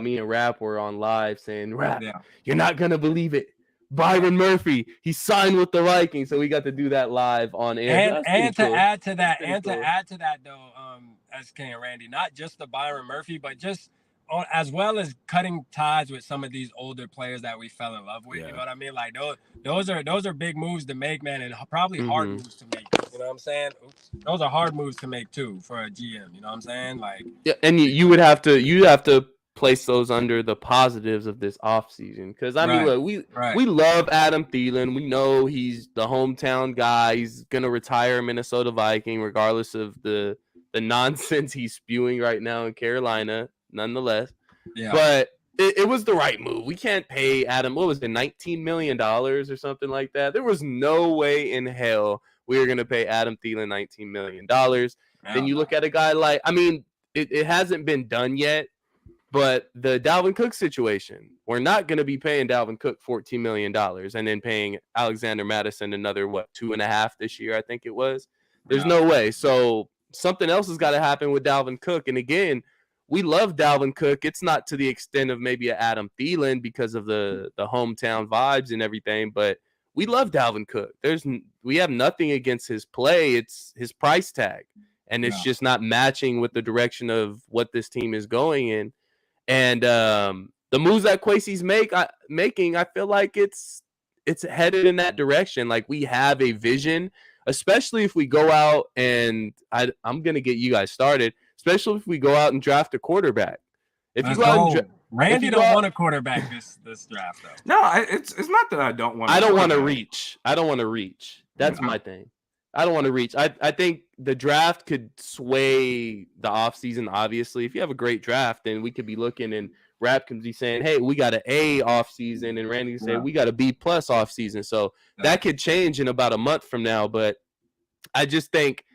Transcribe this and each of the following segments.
me and Rap were on live saying, Rap, Yeah. you're not going to believe it. Byron Murphy, he signed with the Vikings. So we got to do that live on air. So that's pretty And to cool. add to That's that, pretty cool. though, SK and Randy, not just the Byron Murphy, but just as well as cutting ties with some of these older players that we fell in love with. You know what I mean? Like those are big moves to make, man, and probably hard moves to make. You know what I'm saying? Those are hard moves to make too for a GM. You know what I'm saying? Like, yeah, and you would have to place those under the positives of this offseason. Because I mean, right, look, right, we love Adam Thielen. We know he's the hometown guy. He's gonna retire a Minnesota Viking, regardless of the nonsense he's spewing right now in Carolina. Nonetheless, yeah, but it was the right move. We can't pay Adam. What was it, $19 million or something like that? There was no way in hell we were gonna pay Adam Thielen $19 million. Then you look at a guy like, I mean, it hasn't been done yet, but the Dalvin Cook situation, we're not going to be paying Dalvin Cook $14 million and then paying Alexander Madison another, 2.5 this year, I think it was. There's no way. So something else has got to happen with Dalvin Cook. And again, we love Dalvin Cook. It's not to the extent of maybe an Adam Thielen because of the hometown vibes and everything, but we love Dalvin Cook. We have nothing against his play. It's his price tag. And it's just not matching with the direction of what this team is going in. And the moves that Kwesi's making, I feel like it's headed in that direction. Like we have a vision, especially if we go out and I'm gonna get you guys started. Especially if we go out and draft a quarterback. If you go out and Randy don't want a quarterback this draft though. No, it's not that I don't want. I don't want to reach. That's my thing. I don't want to reach. I think the draft could sway the offseason, obviously. If you have a great draft, then we could be looking and Rap can be saying, hey, we got an A offseason, and Randy can say, we got a B+ offseason. So that could change in about a month from now. But I just think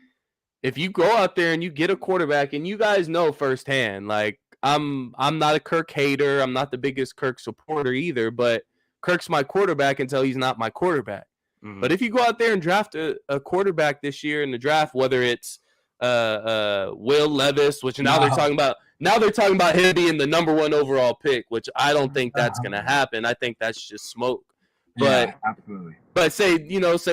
if you go out there and you get a quarterback, and you guys know firsthand, like I'm not a Kirk hater. I'm not the biggest Kirk supporter either, but Kirk's my quarterback until he's not my quarterback. But if you go out there and draft a quarterback this year in the draft, whether it's Will Levis, which now they're talking about him being the number 1 overall pick, which I don't think that's going to happen. I think that's just smoke. But absolutely. But say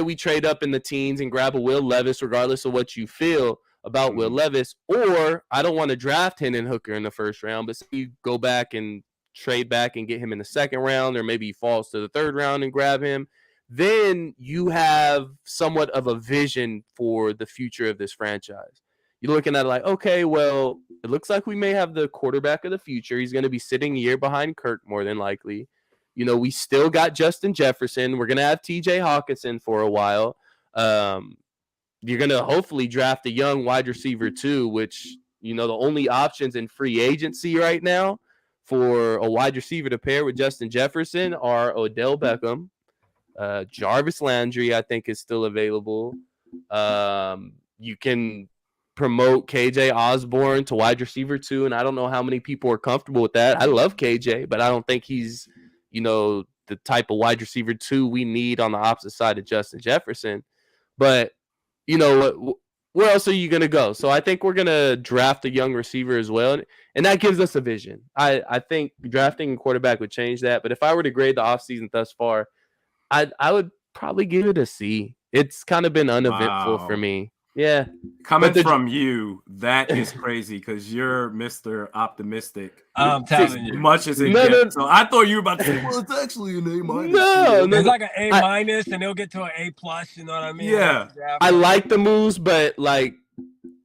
we trade up in the teens and grab a Will Levis, regardless of what you feel about Will Levis, or I don't want to draft Hendon Hooker in the first round, but say you go back and trade back and get him in the second round, or maybe he falls to the third round and grab him. Then you have somewhat of a vision for the future of this franchise. You're looking at it like, okay, well, it looks like we may have the quarterback of the future. He's going to be sitting a year behind Kirk more than likely. You know, we still got Justin Jefferson. We're going to have TJ Hawkinson for a while. You're going to hopefully draft a young wide receiver too, which, you know, the only options in free agency right now for a wide receiver to pair with Justin Jefferson are Odell Beckham. Jarvis Landry, I think, is still available. You can promote KJ Osborne to wide receiver too, and I don't know how many people are comfortable with that. I love KJ, but I don't think he's, you know, the type of wide receiver two we need on the opposite side of Justin Jefferson. But, you know, where else are you going to go? So I think we're going to draft a young receiver as well, and that gives us a vision. I think drafting a quarterback would change that, but if I were to grade the offseason thus far, I would probably give it a C. It's kind of been uneventful for me. Yeah. Coming from you, that is crazy because you're Mr. Optimistic. I'm telling you. Much as it gets. So I thought you were about to say, well, it's actually an A-. No. It's like an A- and they'll get to an A+, you know what I mean? Yeah. I like the moves, but like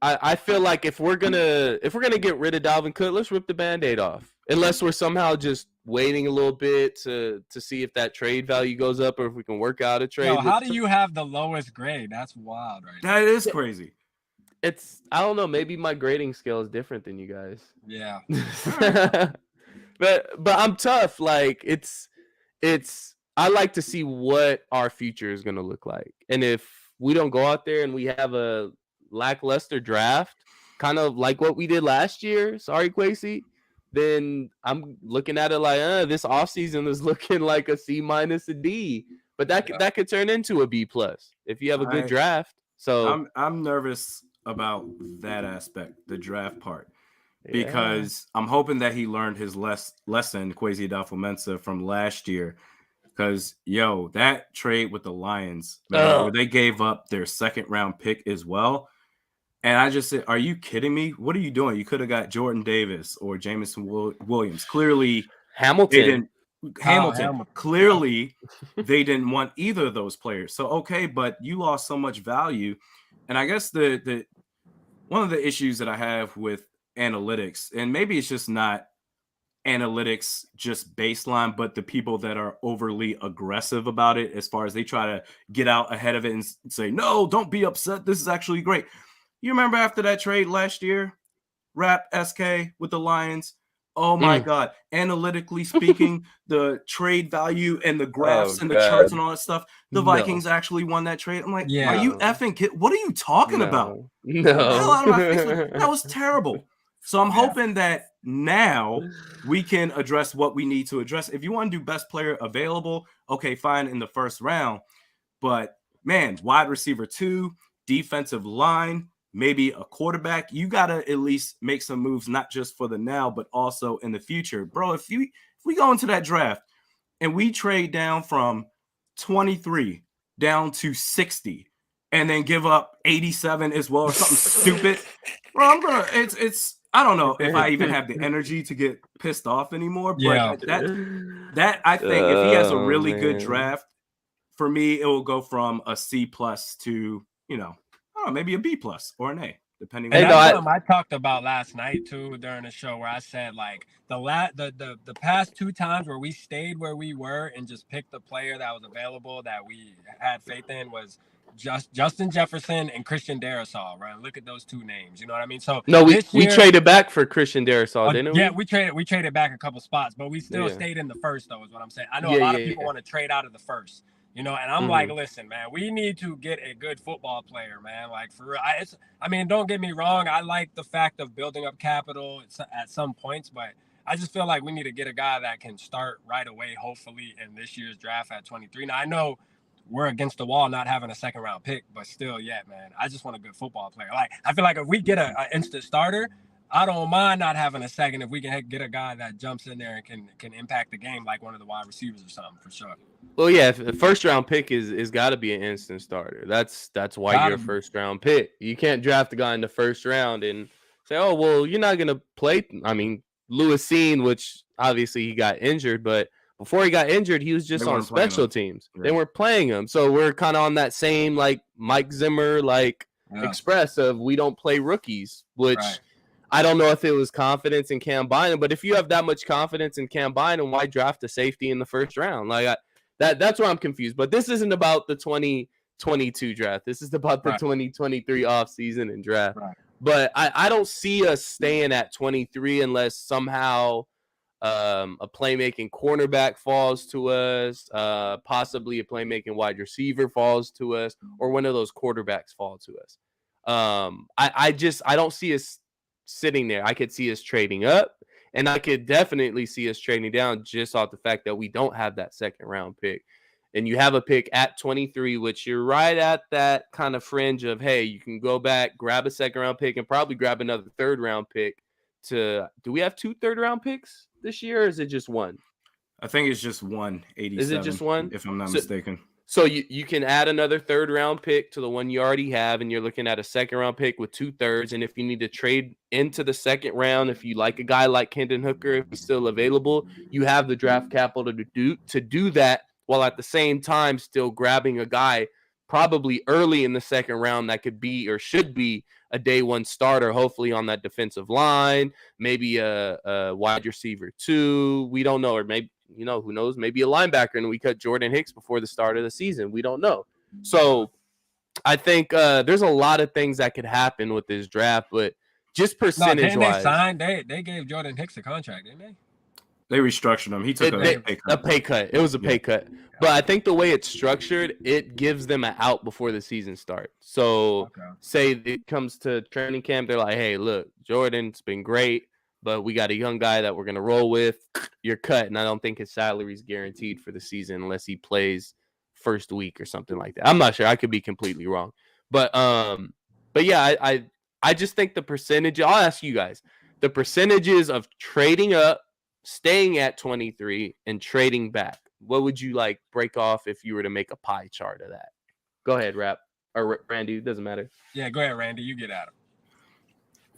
I feel like if we're gonna get rid of Dalvin Cook, let's rip the Band-Aid off. Unless we're somehow just waiting a little bit to see if that trade value goes up or if we can work out a trade. Yo, how do you have the lowest grade? That's wild, right? That is crazy. I don't know. Maybe my grading scale is different than you guys. Yeah. but I'm tough. Like it's. I like to see what our future is going to look like, and if we don't go out there and we have a lackluster draft, kind of like what we did last year. Sorry, Kwesi. Then I'm looking at it like, this offseason is looking like a C- a D. But that could turn into a B+ if you have a good draft. So I'm nervous about that aspect, the draft part. because I'm hoping that he learned his lesson, Kwesi Adolfo-Mensah, from last year. Because, that trade with the Lions, man, where they gave up their second-round pick as well. And I just said, are you kidding me? What are you doing? You could have got Jordan Davis or Jamison Williams. Clearly, Hamilton. Clearly, they didn't want either of those players. So, okay, but you lost so much value. And I guess the one of the issues that I have with analytics, and maybe it's just not analytics just baseline, but the people that are overly aggressive about it, as far as they try to get out ahead of it and say, no, don't be upset. This is actually great. You remember after that trade last year, Rap SK with the Lions? Oh my God. Analytically speaking, the trade value and the graphs and the charts and all that stuff, the Vikings actually won that trade. I'm like, are you effing kidding? What are you talking about? No. The hell out of my face. That was terrible. So I'm hoping that now we can address what we need to address. If you want to do best player available, okay, fine, in the first round. But, man, wide receiver 2, defensive line, maybe a quarterback. You got to at least make some moves, not just for the now, but also in the future. Bro, if we go into that draft and we trade down from 23 down to 60 and then give up 87 as well or something stupid, bro, I'm going to – I don't know if I even have the energy to get pissed off anymore, but that I think if he has a really good draft, for me, it will go from a C+ to, maybe a B+ or an A, depending on. And that's something I talked about last night too during the show, where I said like the past 2 times where we stayed where we were and just picked the player that was available that we had faith in was Justin Jefferson and Christian Darrisaw, right? Look at those 2 names. You know what I mean? So no, we traded back for Christian Darrisaw, didn't we? Yeah, we traded back a couple spots, but we still stayed in the first, though, is what I'm saying. I know a lot of people want to trade out of the first, and I'm like, listen, man, we need to get a good football player, man. Like, for real. Don't get me wrong. I like the fact of building up capital at some points, but I just feel like we need to get a guy that can start right away, hopefully, in this year's draft at 23. Now, I know we're against the wall not having a second round pick, but still, man, I just want a good football player. Like, I feel like if we get an instant starter, I don't mind not having a second if we can get a guy that jumps in there and can impact the game like one of the wide receivers or something, for sure. Well, yeah, the first round pick is got to be an instant starter. That's why you're a first round pick. You can't draft a guy in the first round and say, oh, well, you're not going to play. Lewis Cine, which obviously he got injured, but before he got injured, he was just on special teams. Yeah. They weren't playing him. So we're kind of on that same, like, Mike Zimmer, express of we don't play rookies, which I don't know if it was confidence in Cam Bynum, but if you have that much confidence in Cam Bynum, why draft a safety in the first round? That's where I'm confused. But this isn't about the 2022 draft. This is about the 2023 offseason and draft. Right. But I don't see us staying at 23 unless somehow a playmaking cornerback falls to us, possibly a playmaking wide receiver falls to us, or one of those quarterbacks fall to us. I don't see us sitting there. I could see us trading up, and I could definitely see us trading down just off the fact that we don't have that second round pick. And you have a pick at 23, which you're right at that kind of fringe of, hey, you can go back, grab a second round pick, and probably grab another third round pick. Do we have 2 third round picks this year, or is it just one? I think it's just 187. Is it just one? If I'm not mistaken. So you can add another third round pick to the one you already have, and you're looking at a second round pick with 2 thirds. And if you need to trade into the second round, if you like a guy like Hendon Hooker, if he's still available, you have the draft capital to do that, while at the same time still grabbing a guy probably early in the second round that could be or should be a day one starter, hopefully on that defensive line, maybe a wide receiver 2. We don't know, or maybe, who knows, maybe a linebacker, and we cut Jordan Hicks before the start of the season. We don't know. So I think there's a lot of things that could happen with this draft, but just percentage-wise. They gave Jordan Hicks a contract, didn't they? They restructured him. He took a pay cut. It was a pay cut. But I think the way it's structured, it gives them an out before the season starts. So say it comes to training camp, they're like, hey, look, Jordan's been great, but we got a young guy that we're going to roll with. You're cut. And I don't think his salary is guaranteed for the season unless he plays first week or something like that. I'm not sure. I could be completely wrong. But yeah, I just think the percentage, I'll ask you guys, the percentages of trading up, staying at 23, and trading back. What would you like break off if you were to make a pie chart of that? Go ahead, Rap. Or Randy, it doesn't matter. Yeah, go ahead, Randy. You get at him.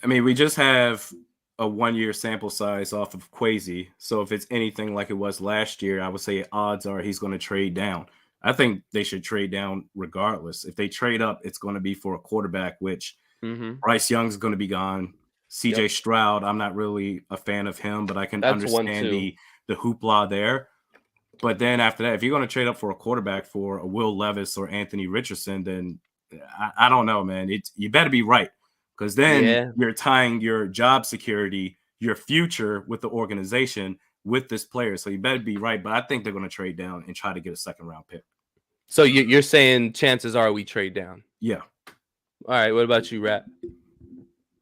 I mean, we just have a 1-year sample size off of Kwesi. So if it's anything like it was last year, I would say odds are he's going to trade down. I think they should trade down regardless. If they trade up, it's going to be for a quarterback, which Bryce Young's going to be gone. CJ Stroud, I'm not really a fan of him, but I can understand the hoopla there. But then after that, if you're going to trade up for a quarterback for a Will Levis or Anthony Richardson, then I don't know, man. You better be right, because then you're tying your job security, your future with the organization with this player. So you better be right. But I think they're going to trade down and try to get a second-round pick. So you're saying chances are we trade down? Yeah. All right. What about you, Rap?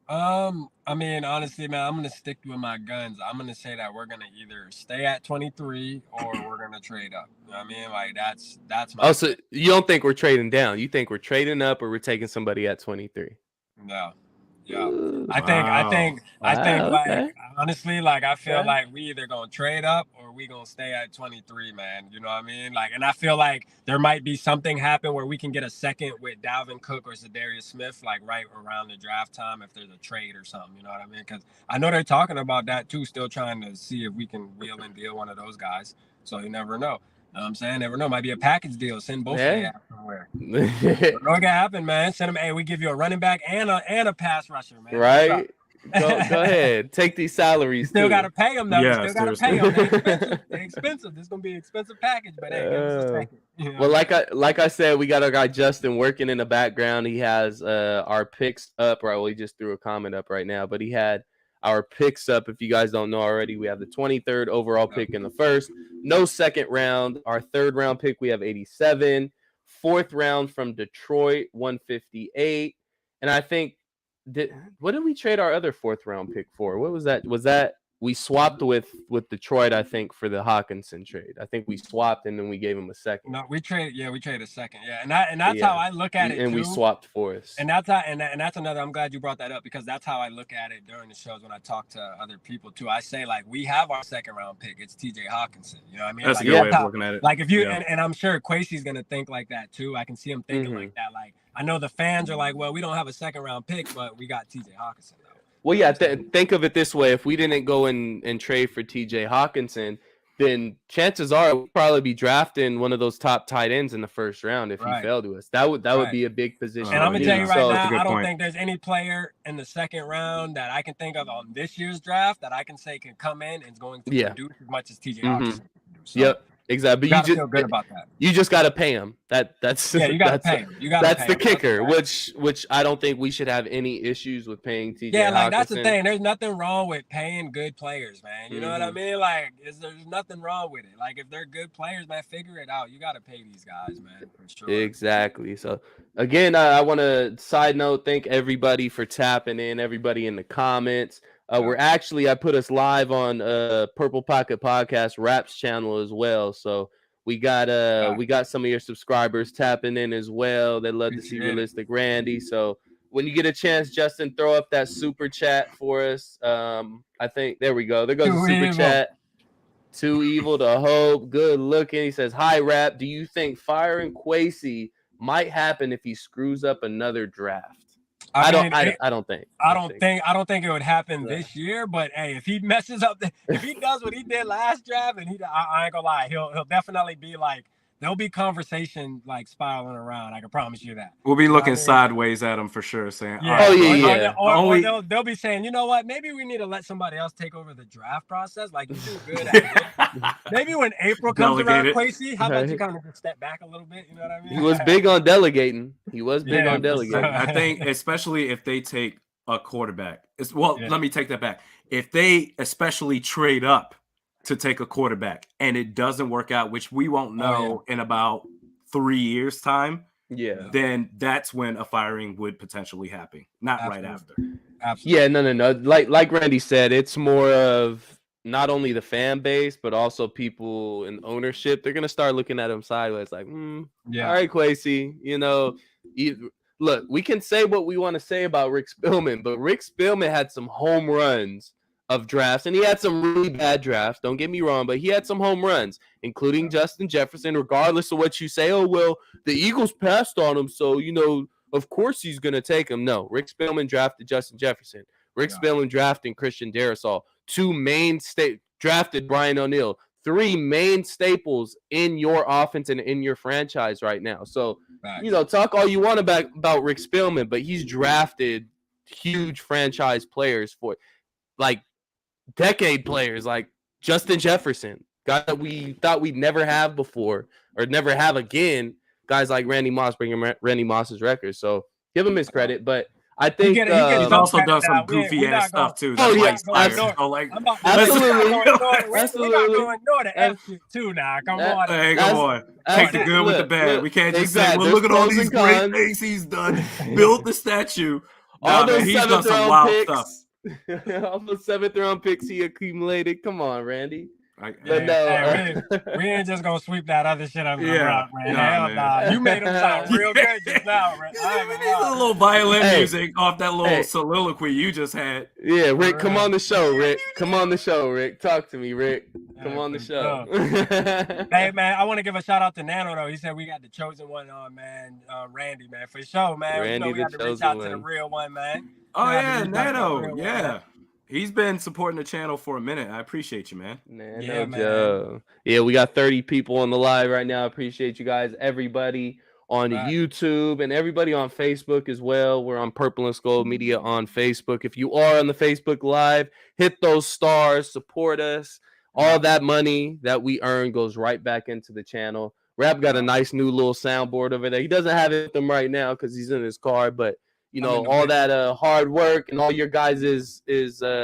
I mean, honestly, man, I'm gonna stick with my guns. I'm gonna say that we're gonna either stay at 23 or we're gonna trade up. You know what I mean? Like that's my. Oh, so you don't think we're trading down? You think we're trading up, or we're taking somebody at 23? No. Yeah. I think like honestly, like I feel like we either gonna trade up or we gonna stay at 23, man. You know what I mean? Like, and I feel like there might be something happen where we can get a second with Dalvin Cook or Zadarius Smith, like right around the draft time if there's a trade or something. You know what I mean? Because I know they're talking about that too, still trying to see if we can wheel and deal one of those guys. So you never know. You know what I'm saying? Never know. Might be a package deal. Send both of them somewhere. What can happen, man? Send them. Hey, we give you a running back and a pass rusher, man. Right? Go ahead. Take these salaries. Still got to pay them, though. Yeah, still got to pay them. They're expensive. This is gonna be an expensive package, but hey, give us a second. You know? Well, like I said, we got our guy Justin working in the background. He has our picks up. Right, well, he just threw a comment up right now, but he had our picks up. If you guys don't know already, we have the 23rd overall pick in the first. No second round. Our third round pick, we have 87. Fourth round from Detroit, 158. And I think, what did we trade our other fourth round pick for? What was that? Was that we swapped with Detroit, I think, for the Hawkinson trade. I think we swapped and then we gave him a second. No, we traded a second. Yeah. And that's how I look at it. And too. We swapped for us. And that's how, and that's another, I'm glad you brought that up, because that's how I look at it during the shows when I talk to other people too. I say, like, we have our second round pick. It's TJ Hawkinson. You know what I mean? That's a good way of looking at it. Like if you, and I'm sure Kwesi's going to think like that too. I can see him thinking like that. Like, I know the fans are like, well, we don't have a second round pick, but we got TJ Hawkinson though. Well, yeah, think of it this way. If we didn't go and trade for TJ Hawkinson, then chances are we'll probably be drafting one of those top tight ends in the first round if he fell to us. That would be a big position. And I'm going to tell you right now, I don't think there's any player in the second round that I can think of on this year's draft that I can say can come in and is going to produce as much as TJ Hawkinson. So, yep. Exactly. You feel good about that. You just got to pay him. That's you got to pay him. That's the kicker, which I don't think we should have any issues with paying TJ. Yeah, like Hawkinson. That's the thing. There's nothing wrong with paying good players, man. You know what I mean? Like, there's nothing wrong with it. Like, if they're good players, man, figure it out. You got to pay these guys, man, for sure. Exactly. So again, I want to side note thank everybody for tapping in. Everybody in the comments. We're actually, I put us live on Purple Pocket Podcast Raps channel as well. So we got some of your subscribers tapping in as well. They love to see Realistic Randy. So when you get a chance, Justin, throw up that super chat for us. I think there we go. There goes the super chat. Too evil to hope. Good looking. He says, "Hi, Rap. Do you think firing Kwesi might happen if he screws up another draft?" I don't think it would happen this year, but hey, if he messes up, if he does what he did last draft, and I ain't gonna lie, he'll definitely be like, there'll be conversation like spiraling around. I can promise you that. We'll be looking sideways at him for sure, saying, or they'll be saying, you know what, maybe we need to let somebody else take over the draft process. Like, you do good at it. Maybe when April comes around, Kwesi, how about you kind of just step back a little bit? You know what I mean? He was big on delegating. I think especially if they take a quarterback. Let me take that back. If they especially trade up to take a quarterback and it doesn't work out, which we won't know in about 3 years' time, then that's when a firing would potentially happen. Not right after. Absolutely. Yeah, no. Like Randy said, it's more of not only the fan base, but also people in ownership. They're gonna start looking at him sideways, like, all right, Kwesi, look, we can say what we want to say about Rick Spielman, but Rick Spielman had some home runs of drafts, and he had some really bad drafts. Don't get me wrong, but he had some home runs, including Justin Jefferson. Regardless of what you say, oh well, the Eagles passed on him, so of course he's gonna take him. No, Rick Spielman drafted Justin Jefferson. Rick Spielman drafted Christian Darrisaw. Drafted Brian O'Neill. 3 main staples in your offense and in your franchise right now. So, talk all you want about Rick Spielman, but he's drafted huge franchise players for, like, decade players, like Justin Jefferson, guy that we thought we'd never have before or never have again. Guys like Randy Moss, bringing Randy Moss's record. So, give him his credit, but I think he's also done some goofy ass stuff too. That's why he's fired. Absolutely. We're not going ignore the F shit too now. Come on. Hey, come on. Take the good with the bad. We can't just say, well, look at all these great things he's done. Built the statue. All those he's done some wild stuff. All the 7th round picks he accumulated. Come on, Randy. We ain't just gonna sweep that other shit under the rug, man. Hell nah. You made him sound real good just now, man. We need a little violin music off that little soliloquy you just had. Yeah, Rick, come on the show, Rick. Come on the show, Rick. Talk to me, Rick. Come on the show. Hey, man, I want to give a shout out to Nano, though. He said we got the chosen one on, man. Randy, man, for sure, man. Randy, we got to reach out to the real one, man. Oh, yeah, Nano. Yeah. He's been supporting the channel for a minute. I appreciate you, man. Man. Yeah, we got 30 people on the live right now. I appreciate you guys, everybody on YouTube and everybody on Facebook as well. We're on Purple and Skull Media on Facebook. If you are on the Facebook Live, hit those stars, support us. All that money that we earn goes right back into the channel. Rap got a nice new little soundboard over there. He doesn't have it with him right now because he's in his car, but all that hard work and all your guys is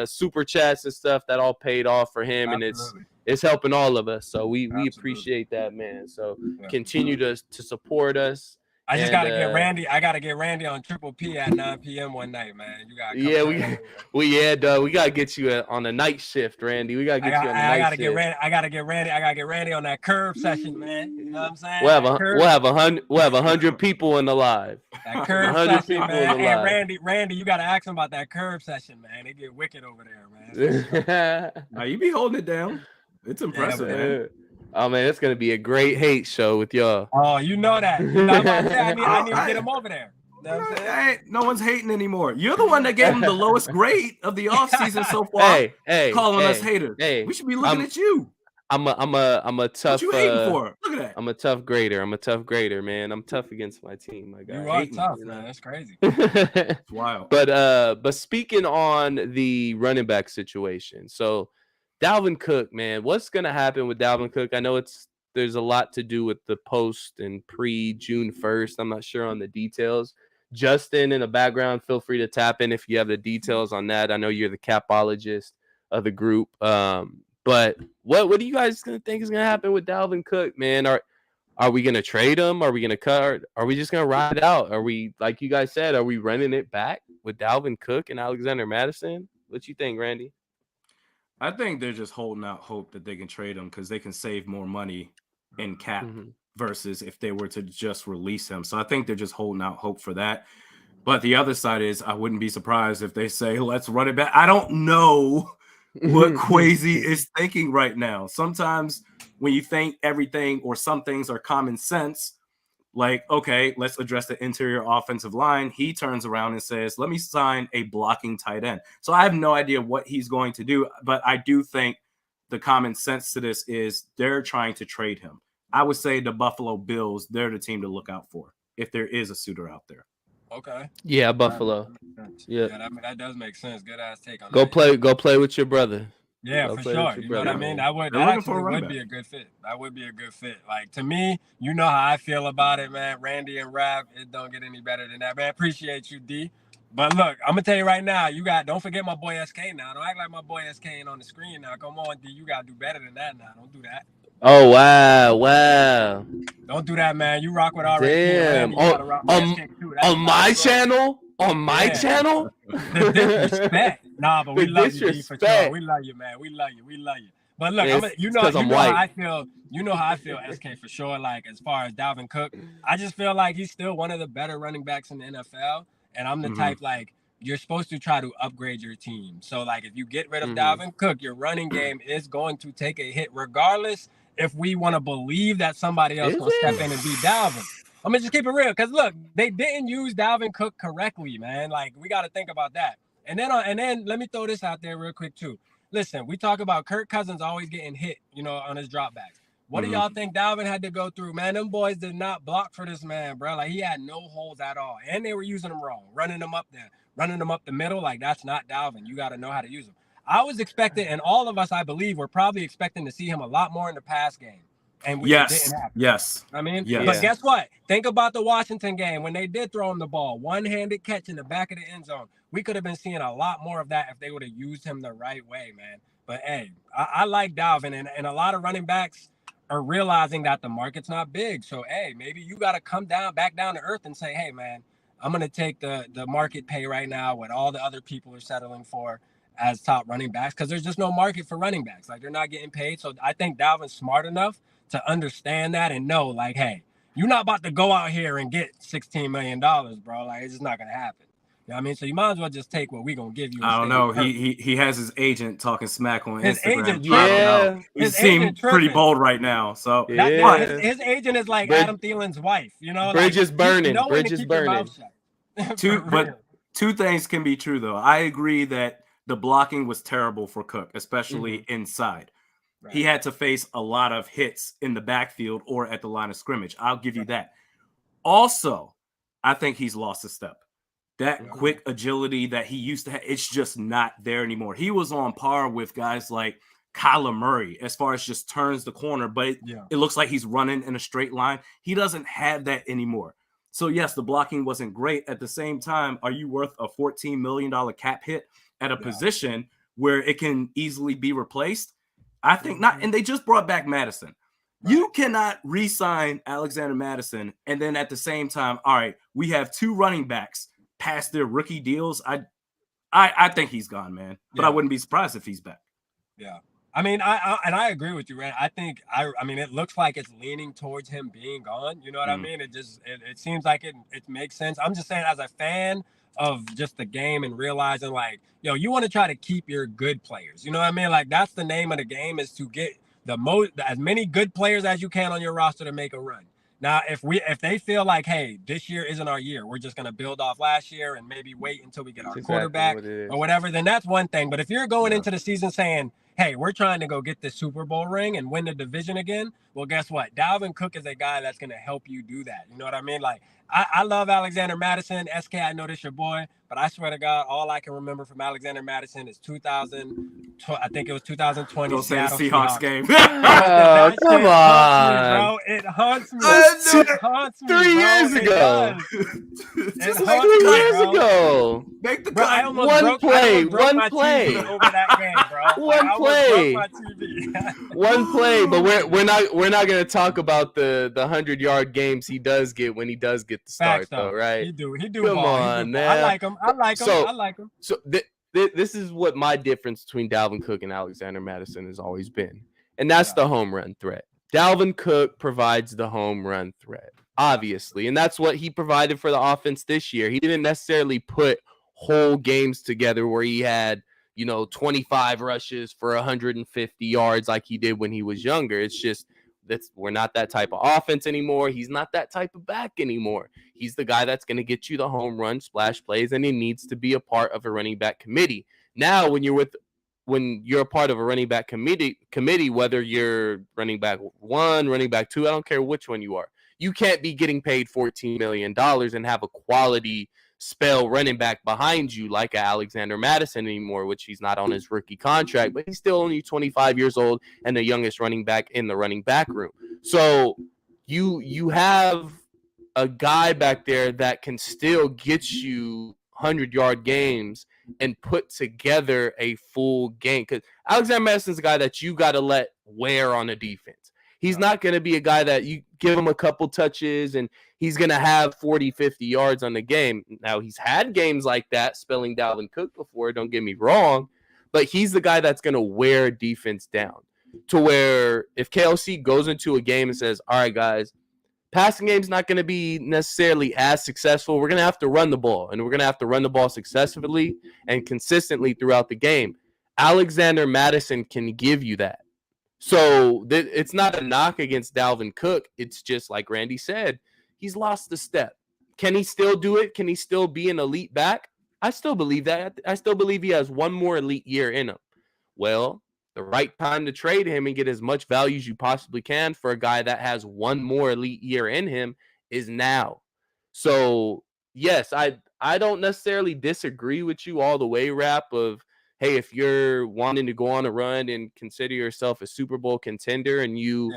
super chats and stuff that all paid off for him. Absolutely. And it's helping all of us. So we appreciate that, man. So continue to support us. I just gotta get Randy. I gotta get Randy on Triple P at 9 p.m. one night, man. You gotta we gotta get you on a night shift, Randy. We gotta get you on a night shift. I gotta get Randy on that curve session, man. You know what I'm saying? We'll have 100 people in the live. That curve session, man. Hey, Randy, you gotta ask him about that curve session, man. They get wicked over there, man. Now you be holding it down. It's impressive, man. Oh man, it's gonna be a great hate show with y'all. Oh, you know that. I need to get him over there. You know what I'm saying? No one's hating anymore. You're the one that gave him the lowest grade of the offseason so far. Calling us haters. We should be looking at you. I'm a tough. What you hating for? Look at that. I'm a tough grader, man. I'm tough against my team, my guy. You are tough, man. That's crazy. It's wild. But speaking on the running back situation, so Dalvin Cook, man, what's gonna happen with Dalvin Cook? I know there's a lot to do with the post and pre-June 1st. I'm not sure on the details. Justin, in the background, feel free to tap in if you have the details on that. I know you're the capologist of the group. But what do you guys think is gonna happen with Dalvin Cook, man? Are we gonna trade him? Are we gonna cut? Are we just gonna ride it out? Are we, like you guys said, are we running it back with Dalvin Cook and Alexander Mattison? What you think, Randy? I think they're just holding out hope that they can trade him because they can save more money in cap versus if they were to just release him. So I think they're just holding out hope for that. But the other side is I wouldn't be surprised if they say, let's run it back. I don't know what Kwesi is thinking right now. Sometimes when you think everything or some things are common sense, like, okay, let's address the interior offensive line. He turns around and says, let me sign a blocking tight end. So I have no idea what he's going to do, but I do think the common sense to this is they're trying to trade him. I would say the Buffalo Bills, they're the team to look out for if there is a suitor out there. Okay. Yeah, Buffalo. Yeah, that does make sense. Good ass take on that. Go play with your brother. Yeah, for sure. You know what I mean? That would be a good fit. That would be a good fit. Like, to me, you know how I feel about it, man. Randy and Rap, it don't get any better than that, man. Appreciate you, D. But look, I'm gonna tell you right now, don't forget my boy SK now. Don't act like my boy SK ain't on the screen now. Come on, D. You gotta do better than that now. Don't do that. Oh wow. Don't do that, man. You rock with RSK. Damn. On my channel? On my channel? The disrespect. Nah, but we love you, D, for sure. We love you, man. We love you. But look, you know how I feel. You know how I feel, SK, for sure. Like, as far as Dalvin Cook, I just feel like he's still one of the better running backs in the NFL. And I'm the type, like, you're supposed to try to upgrade your team. So, like, if you get rid of Dalvin Cook, your running game is going to take a hit, regardless if we want to believe that somebody else will step in and beat Dalvin. I'm going to just keep it real. Because, look, they didn't use Dalvin Cook correctly, man. Like, we got to think about that. And then let me throw this out there real quick, too. Listen, we talk about Kirk Cousins always getting hit, on his dropbacks. What do y'all think Dalvin had to go through? Man, them boys did not block for this man, bro. Like, he had no holes at all. And they were using him wrong, running him up there, running him up the middle. Like, that's not Dalvin. You got to know how to use him. I was expecting, and all of us, I believe, were probably expecting to see him a lot more in the pass game. And we didn't happen. Yes. I mean, but guess what? Think about the Washington game when they did throw him the ball, one-handed catch in the back of the end zone. We could have been seeing a lot more of that if they would have used him the right way, man. But hey, I like Dalvin, and a lot of running backs are realizing that the market's not big. So hey, maybe you got to come back down to earth and say, hey, man, I'm gonna take the market pay right now, what all the other people are settling for as top running backs, because there's just no market for running backs. Like, they're not getting paid. So I think Dalvin's smart enough to understand that and know, like, hey, you're not about to go out here and get $16 million, bro. Like, it's just not gonna happen. You know what I mean? So you might as well just take what we're gonna give you. I don't know. He has his agent talking smack on his Instagram. Agent, he seemed pretty bold right now. So his agent is like Adam Thielen's wife. Bridges burning. Bridges burning. Two things can be true though. I agree that the blocking was terrible for Cook, especially inside. Right. He had to face a lot of hits in the backfield or at the line of scrimmage. I'll give you that. Also, I think he's lost a step. That quick agility that he used to have, it's just not there anymore. He was on par with guys like Kyler Murray as far as just turns the corner, but it looks like he's running in a straight line. He doesn't have that anymore. So, yes, the blocking wasn't great. At the same time, are you worth a $14 million cap hit at a position where it can easily be replaced? I think not. And they just brought back Madison. You cannot re-sign Alexander Madison and then at the same time, all right, we have two running backs past their rookie deals. I think he's gone, man. But I wouldn't be surprised if he's back. Yeah. I mean, I agree with you, Red. I think I mean, it looks like it's leaning towards him being gone. You know what I mean? It seems like it makes sense. I'm just saying, as a fan of just the game and realizing, like, you want to try to keep your good players. You know what I mean? Like, that's the name of the game, is to get as many good players as you can on your roster to make a run. Now, if they feel like, hey, this year isn't our year, we're just going to build off last year and maybe wait until we get our quarterback or whatever, then that's one thing. But if you're going into the season saying, hey, we're trying to go get this Super Bowl ring and win the division again, well, guess what? Dalvin Cook is a guy that's going to help you do that. You know what I mean? Like, I love Alexander Madison. SK, I know this your boy, but I swear to God, all I can remember from Alexander Madison is 2020 Don't say the Seahawks game. Oh, come on. Bro. It haunts me. It haunts me, 3 years ago. It like 3 years ago. Make the bro, cut. One play. One play. Over that game, bro. One play. One play. But we're not gonna talk about the 100-yard games he does get when he does get the start, though, right? He do. Come on, man. I like him. So this is what my difference between Dalvin Cook and Alexander Madison has always been, and that's the home run threat. Dalvin Cook provides the home run threat, obviously, and that's what he provided for the offense this year. He didn't necessarily put whole games together where he had 25 rushes for 150 yards like he did when he was younger. It's just we're not that type of offense anymore. He's not that type of back anymore. He's the guy that's going to get you the home run splash plays, and he needs to be a part of a running back committee. Now, when you're a part of a running back committee, whether you're running back 1, running back 2, I don't care which one you are, you can't be getting paid $14 million and have a quality spell running back behind you like Alexander Madison anymore, which he's not on his rookie contract, but he's still only 25 years old and the youngest running back in the running back room. So you have a guy back there that can still get you 100-yard games and put together a full game. Because Alexander Madison's a guy that you got to let wear on a defense. He's not going to be a guy that you give him a couple touches and he's going to have 40, 50 yards on the game. Now, he's had games like that, spelling Dalvin Cook before, don't get me wrong, but he's the guy that's going to wear defense down. to where if KLC goes into a game and says, all right, guys, passing game's not going to be necessarily as successful. We're going to have to run the ball, and we're going to have to run the ball successfully and consistently throughout the game. Alexander Mattison can give you that. So it's not a knock against Dalvin Cook. It's just like Randy said, he's lost the step. Can he still do it? Can he still be an elite back? I still believe that. I still believe he has one more elite year in him. Well, the right time to trade him and get as much value as you possibly can for a guy that has one more elite year in him is now. So, yes, I don't necessarily disagree with you all the way, Rap, of, hey, if you're wanting to go on a run and consider yourself a Super Bowl contender and you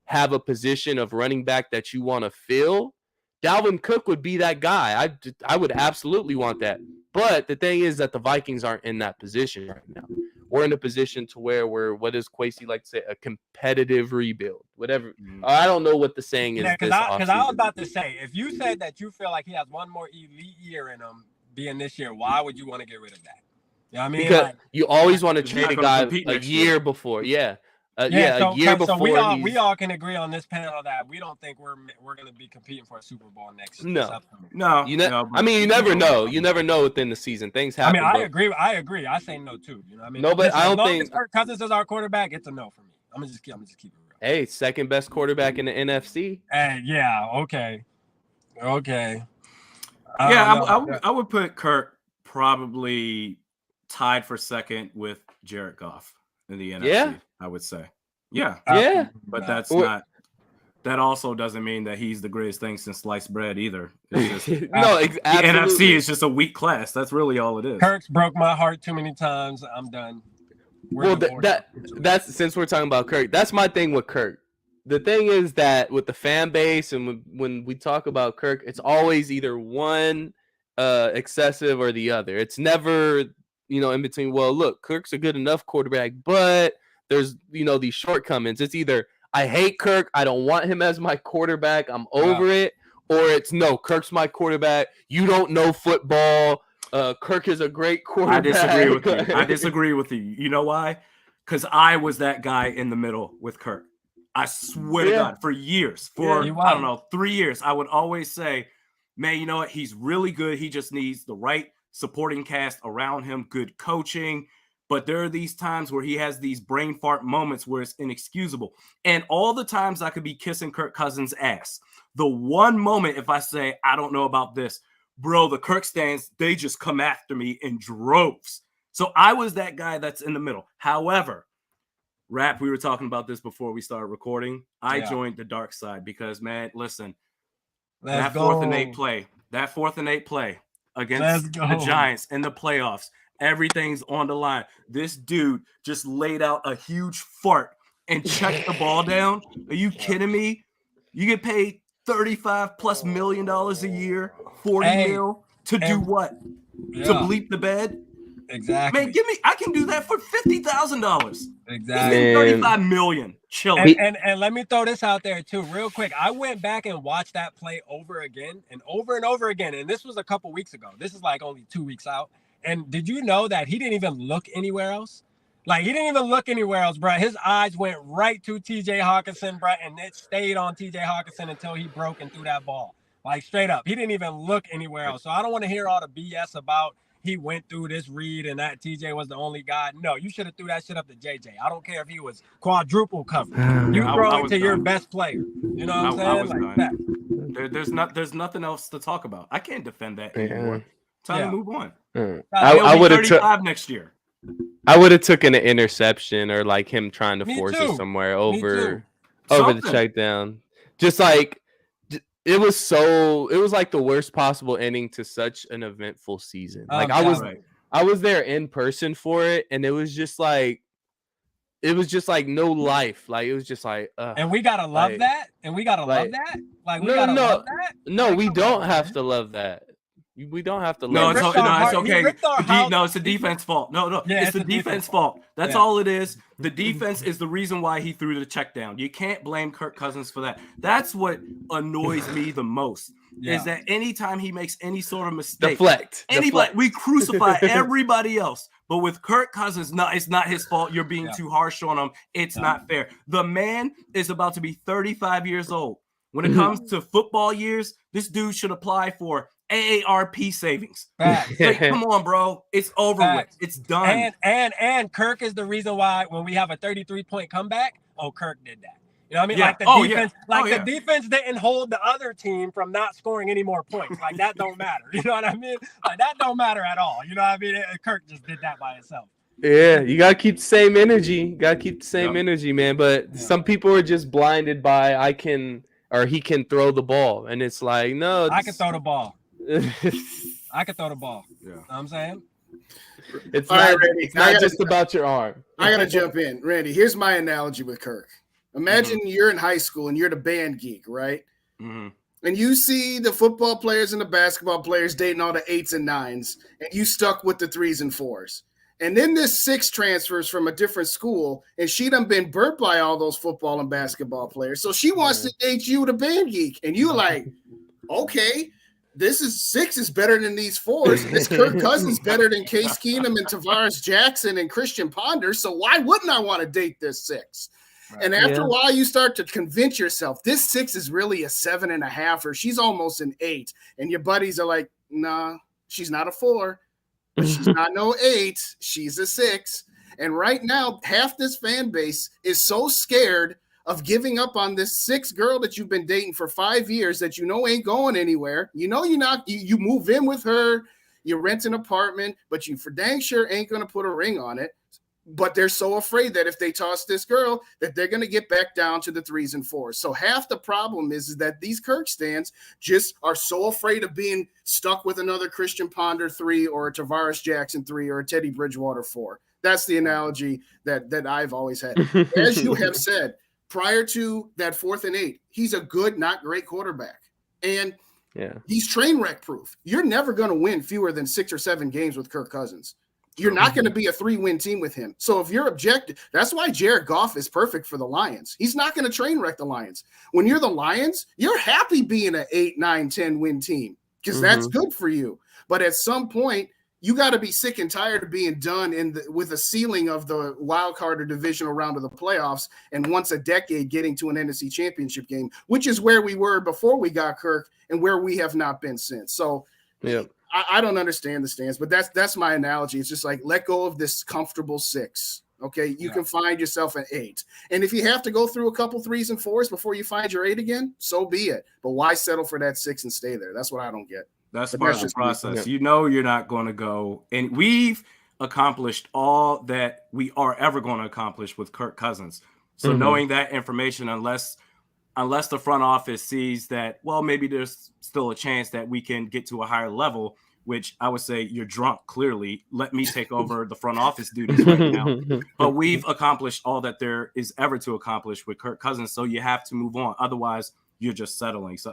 have a position of running back that you want to fill, Dalvin Cook would be that guy. I would absolutely want that. But the thing is that the Vikings aren't in that position right now. We're in a position to where we're, what does Kwesi like to say, a competitive rebuild, whatever. I don't know what the saying is. Because I was about to say, if you said that you feel like he has one more elite year in him being this year, why would you want to get rid of that? You know what I mean? Because like, you always want to trade a guy a year before. A year before. So we all can agree on this panel that we don't think we're going to be competing for a Super Bowl next year. No. You never know. You never know within the season. Things happen. I agree. I say no too. You know what I mean? No, but I don't think Kirk Cousins is our quarterback. It's a no for me. I'm gonna just keep it real. Hey, second best quarterback in the NFC. Yeah. Okay. I would put Kirk probably tied for second with Jared Goff in the NFC. Yeah. I would say. Yeah. But that's not. That also doesn't mean that he's the greatest thing since sliced bread either. It's just, the NFC is just a weak class. That's really all it is. Kirk's broke my heart too many times. I'm done. That's since we're talking about Kirk. That's my thing with Kirk. The thing is that with the fan base and when we talk about Kirk, it's always either one excessive or the other. It's never in between. Well, look, Kirk's a good enough quarterback, but there's these shortcomings. It's either I hate Kirk, I don't want him as my quarterback, I'm over it, or it's no, Kirk's my quarterback, you don't know football, Kirk is a great quarterback. I disagree with you. You know why? Because I was that guy in the middle with Kirk. I swear to God, for years, I don't know, 3 years, I would always say, man, you know what? He's really good. He just needs the right supporting cast around him, good coaching. But there are these times where he has these brain fart moments where it's inexcusable. And all the times I could be kissing Kirk Cousins' ass. The one moment, if I say, I don't know about this, bro, the Kirk stands, they just come after me in droves. So I was that guy that's in the middle. However, Rap, we were talking about this before we started recording. I joined the dark side because, man, listen, that fourth and eight play against the Giants in the playoffs, everything's on the line. This dude just laid out a huge fart and checked the ball down. Are you kidding me? You get paid $35+ million a year, 40 mil to do what? To bleep the bed? Exactly. Man, I can do that for $50,000. Exactly. $35 million. Chill. And let me throw this out there too, real quick. I went back and watched that play over again and over again. And this was a couple weeks ago. This is like only 2 weeks out. And did you know that he didn't even look anywhere else? Like, he didn't even look anywhere else, bro. His eyes went right to TJ Hawkinson, bro, and it stayed on TJ Hawkinson until he broke and threw that ball. Like, straight up. He didn't even look anywhere else. So I don't want to hear all the BS about he went through this read and that TJ was the only guy. No, you should have threw that shit up to JJ. I don't care if he was quadruple covered. You throw it to your best player. You know what I'm saying? Like that. There's nothing else to talk about. I can't defend that anymore. Time to move on. I would have took next year. I would have taken an interception or like him trying to force it somewhere over the check down. Just like it was like the worst possible ending to such an eventful season. Like I was there in person for it, and it was just like no life. Like it was just like and we gotta love that. And we gotta love that. Like we gotta love that. No, we don't have to love that. We don't have to. No, let it's him it's shoot. okay. No, it's the defense fault. No, Yeah, it's the defense fault. That's Yeah. all it is. The defense is the reason why he threw the check down. You can't blame Kirk Cousins for that. That's what annoys me the most. Yeah. Is that anytime he makes any sort of mistake, Deflect. we crucify everybody else. But with Kirk Cousins, no, it's not his fault. You're being too harsh on him. It's not fair. The man is about to be 35 years old. When it comes to football years, this dude should apply for AARP savings. Like, come on, bro. It's over with. It's done. And Kirk is the reason why when we have a 33-point comeback, Kirk did that. You know what I mean? Yeah. Like the defense, the defense didn't hold the other team from not scoring any more points. Like that don't matter. You know what I mean? Like that don't matter at all. You know what I mean? Kirk just did that by himself. Yeah, you gotta keep the same energy. Energy, man. But some people are just blinded by he can throw the ball, and it's like, no, I can throw the ball. I can throw the ball. Yeah. You know what I'm saying? It's All not, right, Randy, it's not just about your arm. I got to jump in. Randy, here's my analogy with Kirk. Imagine you're in high school and you're the band geek, right? Mm-hmm. And you see the football players and the basketball players dating all the 8s and 9s, and you stuck with the 3s and 4s. And then this 6 transfers from a different school, and she done been burnt by all those football and basketball players. So she wants to date you, the band geek. And you're like, okay, this is 6 is better than these 4s. This Kirk Cousins better than Case Keenum and Tavares Jackson and Christian Ponder. So why wouldn't I want to date this 6? And after a while, you start to convince yourself this 6 is really a 7.5, or she's almost an 8. And your buddies are like, nah, she's not a 4, but she's not no 8. She's a 6. And right now, half this fan base is so scared of giving up on this 6 girl that you've been dating for 5 years that you know ain't going anywhere. You know you're not. You move in with her, you rent an apartment, but you for dang sure ain't going to put a ring on it. But they're so afraid that if they toss this girl, that they're going to get back down to the 3s and 4s. So half the problem is that these Kirk stands just are so afraid of being stuck with another Christian Ponder 3 or a Tavares Jackson 3 or a Teddy Bridgewater 4. That's the analogy that I've always had. As you have said, prior to that 4th and 8, he's a good, not great quarterback. And he's train wreck proof. You're never going to win fewer than 6 or 7 games with Kirk Cousins. You're not going to be a 3-win team with him. So if you're objective, that's why Jared Goff is perfect for the Lions. He's not going to train wreck the Lions. When you're the Lions, you're happy being an 8, 9, 10-win team because that's good for you. But at some point, you got to be sick and tired of being done with a ceiling of the wild card or divisional round of the playoffs and once a decade getting to an NFC championship game, which is where we were before we got Kirk and where we have not been since. So I don't understand the stance, but that's my analogy. It's just like, let go of this comfortable 6. Okay. You can find yourself an 8. And if you have to go through a couple 3s and 4s before you find your 8 again, so be it. But why settle for that 6 and stay there? That's what I don't get. That's part of the process. You know, you're not going to go, and we've accomplished all that we are ever going to accomplish with Kirk Cousins. So knowing that information, unless the front office sees that, well, maybe there's still a chance that we can get to a higher level, which I would say you're drunk, clearly. Let me take over the front office duties right now. But we've accomplished all that there is ever to accomplish with Kirk Cousins, so you have to move on. Otherwise, you're just settling. So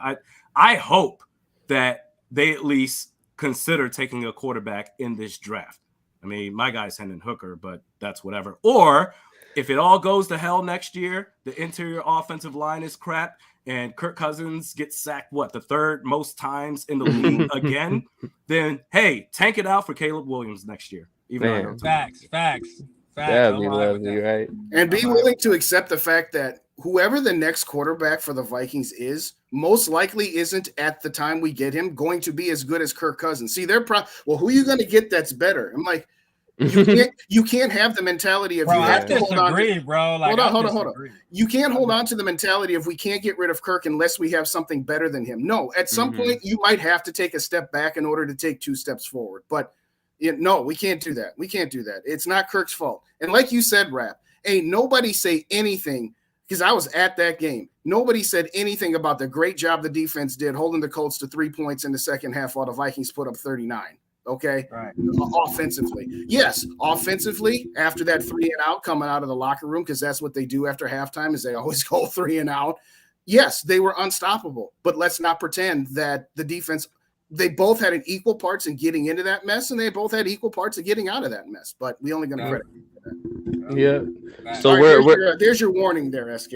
I hope that they at least consider taking a quarterback in this draft. I mean, my guy's Hendon Hooker, but that's whatever. Or if it all goes to hell next year, the interior offensive line is crap, and Kirk Cousins gets sacked, the 3rd most times in the league again, then, hey, tank it out for Caleb Williams next year. Facts. That'd be lovely, right? And be willing to accept the fact that whoever the next quarterback for the Vikings is, most likely isn't at the time we get him going to be as good as Kirk Cousins. See, who are you going to get that's better? I'm like, you can't have the mentality of you have to hold on. Bro. Like, hold on. You can't hold on to the mentality of we can't get rid of Kirk unless we have something better than him. No, at some point you might have to take a step back in order to take 2 steps forward. But no, we can't do that. We can't do that. It's not Kirk's fault. And like you said, Rap, ain't nobody say anything because I was at that game. Nobody said anything about the great job the defense did holding the Colts to 3 points in the second half while the Vikings put up 39. Okay. Right. Offensively. Yes. Offensively, after that 3 and out coming out of the locker room, because that's what they do after halftime is they always go 3 and out. Yes, they were unstoppable, but let's not pretend that the defense they both had an equal parts in getting into that mess, and they both had equal parts of getting out of that mess. But we only going to credit. Yeah. So right, there's your warning there, SK.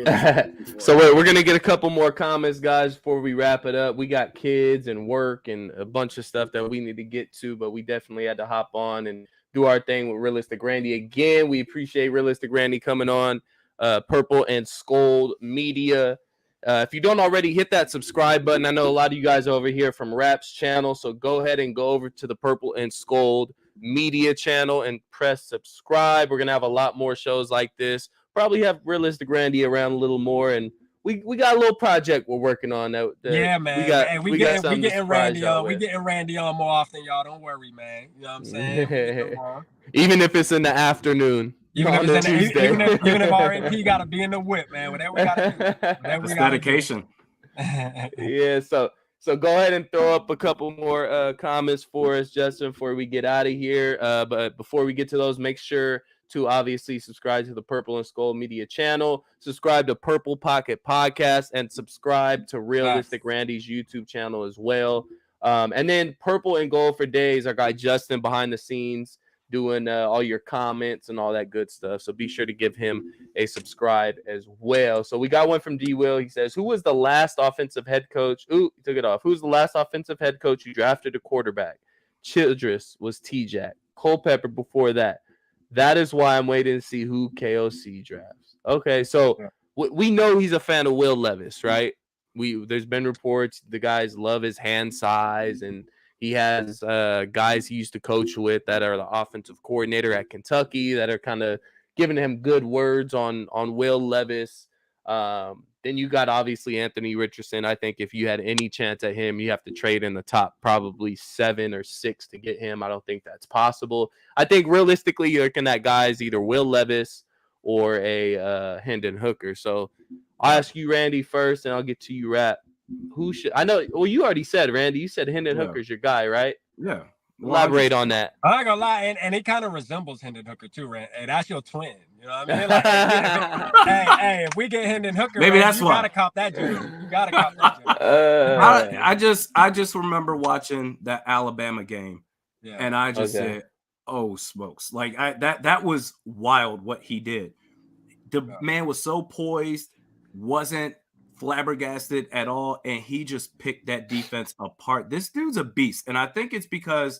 So we're gonna get a couple more comments, guys, before we wrap it up. We got kids and work and a bunch of stuff that we need to get to, but we definitely had to hop on and do our thing with Realistic Randy. Again, we appreciate Realistic Randy coming on Purple and Scold Media. If you don't already, hit that subscribe button. I know a lot of you guys are over here from Rap's channel, so go ahead and go over to the Purple and Scold Media channel and press subscribe. We're gonna have a lot more shows like this. Probably have Realistic Randy around a little more, and we got a little project we're working on. Yeah, man. We getting Randy on. We getting Randy on more often, y'all. Don't worry, man. You know what I'm saying? Even if it's in the afternoon. Even if RAP got to be in the whip, man. Whatever we got to do. It's dedication. Yeah, so go ahead and throw up a couple more comments for us, Justin, before we get out of here. But before we get to those, make sure to obviously subscribe to the Purple and Skull Media channel, subscribe to Purple Pocket Podcast, and subscribe to Realistic Randy's YouTube channel as well. And then Purple and Gold for Days, our guy Justin behind the scenes, doing all your comments and all that good stuff. So be sure to give him a subscribe as well. So we got one from D. Will. He says, who was the last offensive head coach? Ooh, he took it off. Who's the last offensive head coach who drafted a quarterback? Childress was T-Jack. Culpepper before that. That is why I'm waiting to see who KOC drafts. Okay, so we know he's a fan of Will Levis, right? There's been reports the guys love his hand size, and he has guys he used to coach with that are the offensive coordinator at Kentucky that are kind of giving him good words on Will Levis. Then you got obviously Anthony Richardson. I think if you had any chance at him, you have to trade in the top probably 7 or 6 to get him. I don't think that's possible. I think realistically you're looking at guys either Will Levis or a Hendon Hooker. So I'll ask you, Randy, first, and I'll get to you, Rap. Who should I know? Well, you already said, Randy. You said Hendon Hooker's your guy, right? Yeah. Elaborate on that. I ain't gonna lie, and he kind of resembles Hendon Hooker too, Rand. Hey, that's your twin. You know what I mean? Like, hey, if we get Hendon Hooker, maybe that's why. You gotta cop that jersey. You gotta cop that jersey. I just remember watching that Alabama game, and I just said, "Oh smokes!" Like that was wild what he did. The man was so poised, wasn't flabbergasted at all, and he just picked that defense apart. This dude's a beast, and I think it's because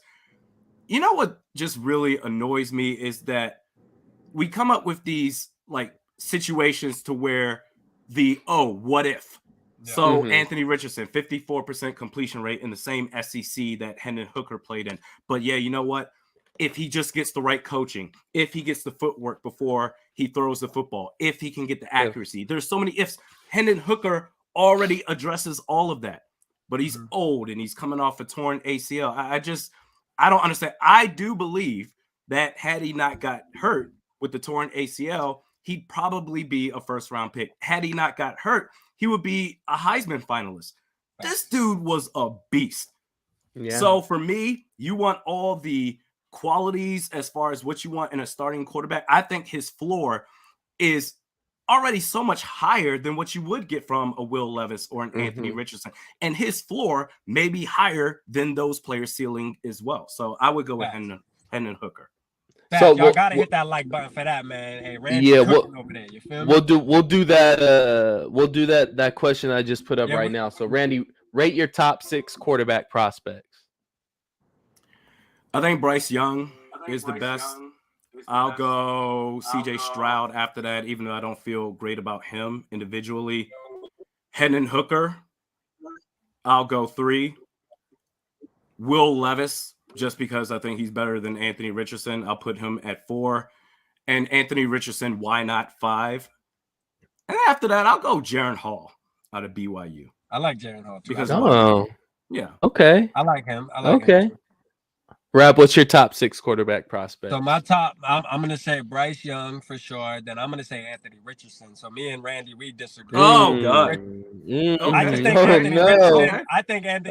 you know what just really annoys me is that we come up with these like situations to where what if? So Anthony Richardson, 54% completion rate in the same SEC that Hendon Hooker played in. But yeah, you know what? If he just gets the right coaching, if he gets the footwork before he throws the football, if he can get the accuracy, there's so many ifs. Hendon Hooker already addresses all of that, but he's old and he's coming off a torn ACL. I don't understand. I do believe that had he not got hurt with the torn ACL, he'd probably be a first-round pick. Had he not got hurt, he would be a Heisman finalist. This dude was a beast. Yeah. So for me, you want all the qualities as far as what you want in a starting quarterback. I think his floor is already so much higher than what you would get from a Will Levis or an Anthony Richardson. And his floor may be higher than those players' ceiling as well. So I would go with Hendon Hooker. So y'all gotta hit that like button for that, man. Hey, Randy, over there, you feel me? We'll do that question I just put up right now. So Randy, rate your top 6 quarterback prospects. I think Bryce Young is the best. I'll go CJ Stroud after that, even though I don't feel great about him individually. Hendon Hooker, I'll go 3. Will Levis, just because I think he's better than Anthony Richardson, I'll put him at 4. And Anthony Richardson, why not 5? And after that, I'll go Jaron Hall out of BYU. I like Jaron Hall too. Because okay. I like him. Him. Rap, what's your top 6 quarterback prospect? So my top, I'm going to say Bryce Young for sure. Then I'm going to say Anthony Richardson. So me and Randy, we disagree. Oh, God. I just think Anthony Richardson,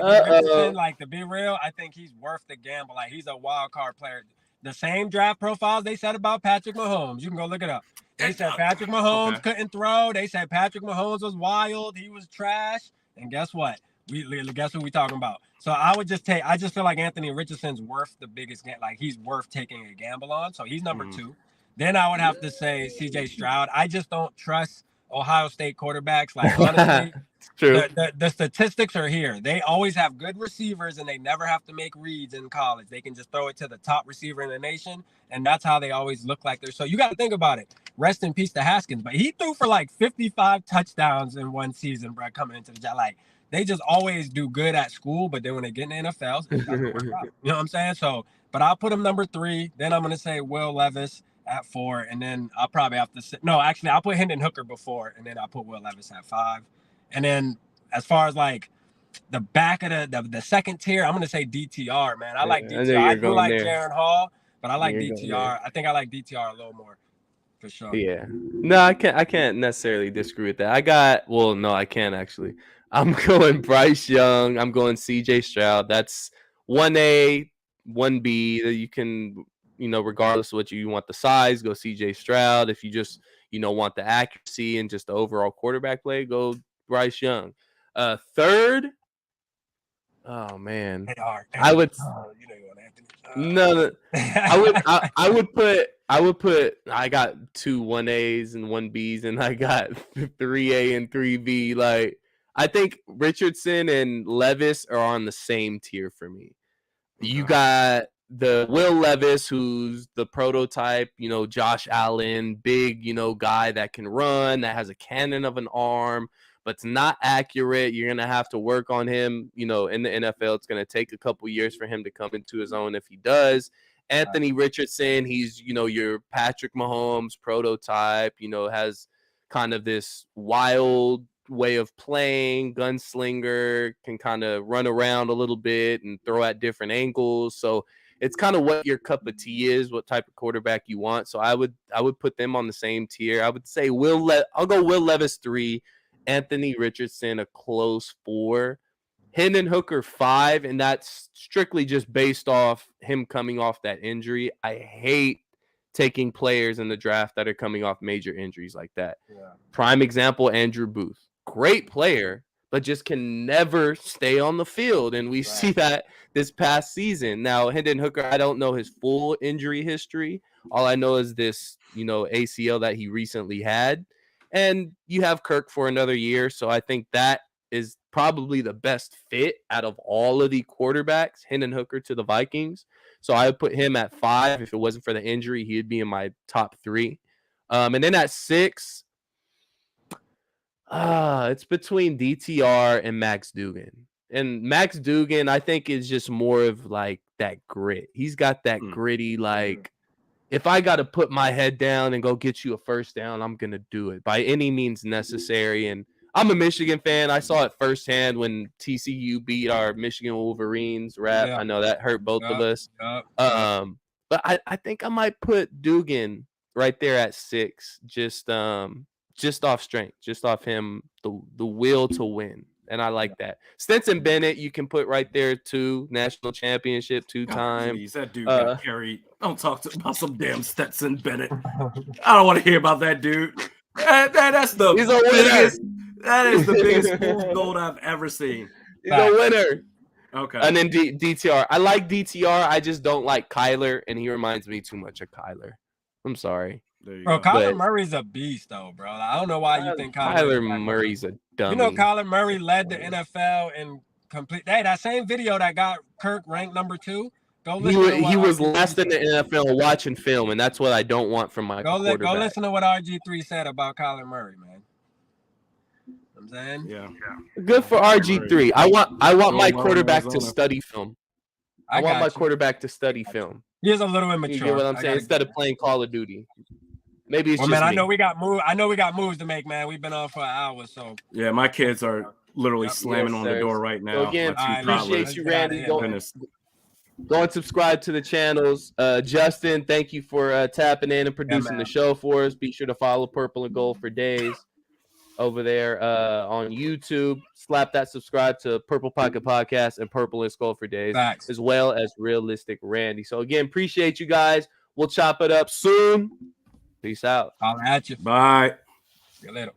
Richardson, like to be real, I think he's worth the gamble. Like he's a wild card player. The same draft profiles they said about Patrick Mahomes. You can go look it up. They said Patrick Mahomes couldn't throw. They said Patrick Mahomes was wild. He was trash. And guess what? Guess who we talking about? So I just feel like Anthony Richardson's worth the biggest game. Like he's worth taking a gamble on. So he's number 2. Then I would have to say CJ Stroud. I just don't trust Ohio State quarterbacks. Like honestly, true. The statistics are here. They always have good receivers and they never have to make reads in college. They can just throw it to the top receiver in the nation. And that's how they always look like they're. So you got to think about it. Rest in peace to Haskins. But he threw for like 55 touchdowns in one season, bro, coming into the job. Like, they just always do good at school, but then when they get in the NFL, it doesn't work out. You know what I'm saying? So, but I'll put him number 3. Then I'm going to say Will Levis at 4. And then I'll probably have to say, no, actually, I'll put Hendon Hooker before. And then I'll put Will Levis at 5. And then as far as like the back of the second tier, I'm going to say DTR, man. I like DTR. I do like Jaron Hall, but I like DTR. I think I like DTR a little more. For sure. Yeah. No, I can't necessarily disagree with that. I can't actually. I'm going Bryce Young. I'm going CJ Stroud. That's 1A, 1B. You can, regardless of what you want the size, go CJ Stroud. If you just, want the accuracy and just the overall quarterback play, go Bryce Young. Third. Oh man. I would. No. I would put. I got 2 1As and 1Bs, and I got 3A and 3B. Like, I think Richardson and Levis are on the same tier for me. You got the Will Levis, who's the prototype, Josh Allen, big, guy that can run, that has a cannon of an arm, but it's not accurate. You're going to have to work on him, in the NFL. It's going to take a couple years for him to come into his own if he does. Anthony Richardson, he's, your Patrick Mahomes prototype, has kind of this wild way of playing, gunslinger, can kind of run around a little bit and throw at different angles. So it's kind of what your cup of tea is, what type of quarterback you want. So I would put them on the same tier. I would say I'll go Will Levis 3, Anthony Richardson a close 4, Hendon Hooker 5, and that's strictly just based off him coming off that injury. I hate taking players in the draft that are coming off major injuries like that. Yeah. Prime example, Andrew Booth. Great player, but just can never stay on the field. And we see that this past season. Now, Hendon Hooker, I don't know his full injury history. All I know is this, ACL that he recently had. And you have Kirk for another year. So I think that is probably the best fit out of all of the quarterbacks, Hendon Hooker to the Vikings. So I would put him at 5. If it wasn't for the injury, he'd be in my top 3. And then at 6, it's between DTR and Max Duggan. And Max Duggan, I think, is just more of like that grit. He's got that gritty, like, if I got to put my head down and go get you a first down, I'm going to do it by any means necessary. And I'm a Michigan fan. I saw it firsthand when TCU beat our Michigan Wolverines rap. Yeah. I know that hurt both of us. But I think I might put Duggan right there at 6, just off strength, just off him, the will to win. And I like that. Stetson Bennett, you can put right there too. National championship 2-time. Geez, that dude got carried. Don't talk about some damn Stetson Bennett. I don't want to hear about that dude. That's the biggest. That is the biggest gold I've ever seen. He's a winner. Okay. And then DTR. I like DTR. I just don't like Kyler, and he reminds me too much of Kyler. I'm sorry. Bro, Kyler Murray's a beast, though, bro. I don't know why you think Kyler Murray's a dummy. Kyler Murray led the NFL in complete. Hey, that same video that got Kirk ranked number 2. Go listen. He was last in the NFL watching film, and that's what I don't want from my quarterback. Go listen to what RG3 said about Kyler Murray, man. You know what I'm saying? Yeah. Good for RG3. I want my quarterback to study film. I want my quarterback to study film. He is a little immature. You get what I'm saying? Instead of playing Call of Duty. Maybe it's just man, me. I know we got moves to make, man. We've been on for an hour, so. Yeah, my kids are literally slamming on the door right now. So again, appreciate you, Randy. Go and subscribe to the channels. Justin, thank you for tapping in and producing the show for us. Be sure to follow Purple and Gold for Days over there on YouTube. Slap that subscribe to Purple Pocket Podcast and Purple and Gold for Days, as well as Realistic Randy. So again, appreciate you guys. We'll chop it up soon. Peace out. I'll at you. Bye. See you later.